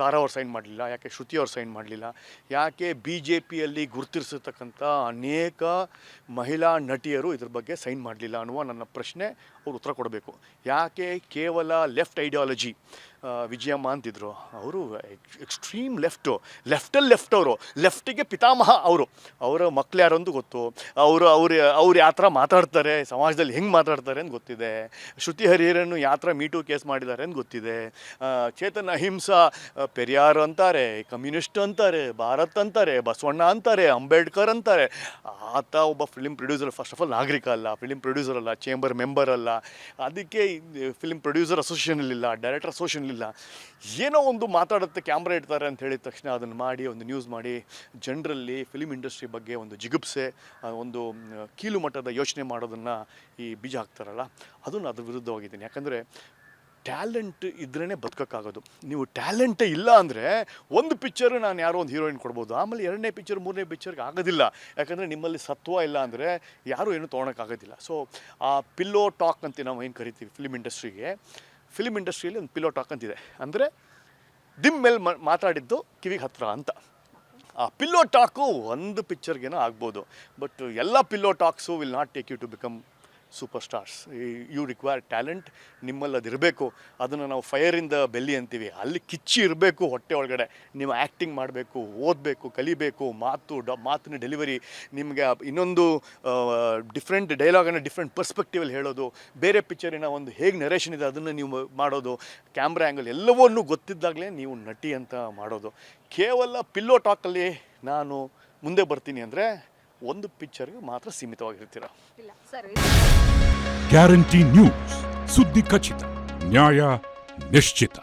ತಾರಾ ಅವ್ರು ಸೈನ್ ಮಾಡಲಿಲ್ಲ, ಯಾಕೆ ಶ್ರುತಿ ಅವ್ರು ಸೈನ್ ಮಾಡಲಿಲ್ಲ, ಯಾಕೆ ಬಿ ಜೆ ಪಿಯಲ್ಲಿ ಗುರುತಿಸಿರ್ತಕ್ಕಂಥ ಅನೇಕ ಮಹಿಳಾ ನಟಿಯರು ಇದ್ರ ಬಗ್ಗೆ ಸೈನ್ ಮಾಡಲಿಲ್ಲ ಅನ್ನುವ ನನ್ನ ಪ್ರಶ್ನೆ ಅವ್ರು ಉತ್ತರ ಕೊಡಬೇಕು. ಯಾಕೆ ಕೇವಲ ಲೆಫ್ಟ್ ಐಡಿಯಾಲಜಿ ವಿಜಯಮ್ಮ ಅಂತಿದ್ರು, ಅವರು ಎಕ್ಸ್ಟ್ರೀಮ್ ಲೆಫ್ಟ್ ಅವರು ಲೆಫ್ಟಿಗೆ ಪಿತಾಮಹ. ಅವರ ಮಕ್ಳು ಯಾರಂದು ಗೊತ್ತು, ಅವ್ರು ಯಾವ ಥರ ಮಾತಾಡ್ತಾರೆ, ಸಮಾಜದಲ್ಲಿ ಹೆಂಗೆ ಮಾತಾಡ್ತಾರೆ ಅಂತ ಗೊತ್ತಿದೆ. ಶ್ರುತಿ ಹರಿಹರನ್ನು ಯಾವ ಥರ ಮೀಟು ಕೇಸ್ ಮಾಡಿದ್ದಾರೆ ಅಂತ ಗೊತ್ತಿದೆ. ಚೇತನ್ ಅಹಿಂಸಾ ಪೆರಿಯಾರ್ ಅಂತಾರೆ, ಕಮ್ಯುನಿಸ್ಟ್ ಅಂತಾರೆ, ಭಾರತ್ ಅಂತಾರೆ, ಬಸವಣ್ಣ ಅಂತಾರೆ, ಅಂಬೇಡ್ಕರ್ ಅಂತಾರೆ. ಆತ ಒಬ್ಬ film producer, first of all ನಾಗರಿಕ ಅಲ್ಲ, ಫಿಲಿಮ್ ಪ್ರೊಡ್ಯೂಸರ್ ಅಲ್ಲ, ಚೇಂಬರ್ ಮೆಂಬರ್ ಅಲ್ಲ, ಅದಕ್ಕೆ ಫಿಲಿಮ್ ಪ್ರೊಡ್ಯೂಸರ್ ಅಸೋಸಿಯೇಷನಲ್ಲಿಲ್ಲ, ಡೈರೆಕ್ಟರ್ ಅಸೋಸಿಯೇಷನ್ ಇಲ್ಲ. ಏನೋ ಒಂದು ಮಾತಾಡುತ್ತೆ, ಕ್ಯಾಮ್ರಾ ಇಡ್ತಾರೆ ಅಂತ ಹೇಳಿದ ತಕ್ಷಣ ಅದನ್ನು ಮಾಡಿ ಒಂದು ನ್ಯೂಸ್ ಮಾಡಿ ಜನರಲ್ಲಿ ಫಿಲಿಮ್ ಇಂಡಸ್ಟ್ರಿ ಬಗ್ಗೆ ಒಂದು ಜಿಗುಪ್ಸೆ, ಒಂದು ಕೀಲು ಮಟ್ಟದ ಯೋಚನೆ ಮಾಡೋದನ್ನು ಈ ಬೀಜ ಹಾಕ್ತಾರಲ್ಲ, ಅದನ್ನು ಅದ್ರ ವಿರುದ್ಧವಾಗಿದ್ದೀನಿ. ಯಾಕಂದರೆ ಟ್ಯಾಲೆಂಟ್ ಇದ್ರೇ ಬದುಕೋಕ್ಕಾಗೋದು. ನೀವು ಟ್ಯಾಲೆಂಟೇ ಇಲ್ಲ ಅಂದರೆ ಒಂದು ಪಿಕ್ಚರ್ ನಾನು ಯಾರೋ ಒಂದು ಹೀರೋಯಿನ್ ಕೊಡ್ಬೋದು, ಆಮೇಲೆ 2ನೇ ಪಿಕ್ಚರ್ 3ನೇ ಪಿಕ್ಚರ್ಗೆ ಆಗೋದಿಲ್ಲ. ಯಾಕಂದರೆ ನಿಮ್ಮಲ್ಲಿ ಸತ್ವ ಇಲ್ಲ ಅಂದರೆ ಯಾರೂ ಏನೂ ತೊಗೊಳಕ್ಕಾಗೋದಿಲ್ಲ. ಸೊ ಆ ಪಿಲ್ಲೋ ಟಾಕ್ ಅಂತ ನಾವು ಏನು ಕರಿತೀವಿ ಫಿಲಿಮ್ ಇಂಡಸ್ಟ್ರಿಯಲ್ಲಿ ಒಂದು ಪಿಲ್ಲೋ ಟಾಕ್ ಅಂತಿದೆ. ಅಂದರೆ ದಿಮ್ ಮೇಲೆ ಮಾತಾಡಿದ್ದು ಕಿವಿಗೆ ಹತ್ತಿರ ಅಂತ. ಆ ಪಿಲ್ಲೋ ಟಾಕು ಒಂದು ಪಿಕ್ಚರ್ಗೇನೋ ಆಗ್ಬೋದು, ಬಟ್ ಎಲ್ಲ pillow talks will not take you to become super stars. You require talent, ನಿಮ್ಮಲ್ಲಿ ಅದು ಇರಬೇಕು. ಅದನ್ನು ನಾವು ಫೈರ್ ಇನ್ ದ ಬೆಲ್ಲಿ ಅಂತೀವಿ, ಅಲ್ಲಿ ಕಿಚ್ಚಿ ಇರಬೇಕು ಹೊಟ್ಟೆ ಒಳಗಡೆ. ನೀವು ಆ್ಯಕ್ಟಿಂಗ್ ಮಾಡಬೇಕು, ಓದಬೇಕು, ಕಲಿಬೇಕು, ಮಾತಿನ ಡೆಲಿವರಿ, ನಿಮಗೆ ಇನ್ನೊಂದು ಡಿಫ್ರೆಂಟ್ ಡೈಲಾಗನ್ನು ಡಿಫ್ರೆಂಟ್ ಪರ್ಸ್ಪೆಕ್ಟಿವಲ್ಲಿ ಹೇಳೋದು, ಬೇರೆ ಪಿಕ್ಚರಿನ ಒಂದು ಹೇಗೆ ನರೇಷನ್ ಇದೆ ಅದನ್ನು ನೀವು ಮಾಡೋದು, ಕ್ಯಾಮ್ರಾ ಆ್ಯಂಗಲ್ ಎಲ್ಲವನ್ನೂ ಗೊತ್ತಿದ್ದಾಗಲೇ ನೀವು ನಟಿ ಅಂತ ಮಾಡೋದು. ಕೇವಲ ಪಿಲ್ಲೋ ಟಾಕಲ್ಲಿ ನಾನು ಮುಂದೆ ಬರ್ತೀನಿ ಅಂದರೆ ಒಂದು ಪಿಕ್ಚರ್ಗೆ ಮಾತ್ರ ಸೀಮಿತವಾಗಿರ್ತೀರ. ಗ್ಯಾರಂಟಿ ನ್ಯೂಸ್, ಸುದ್ದಿ ಖಚಿತ, ನ್ಯಾಯ ನಿಶ್ಚಿತ.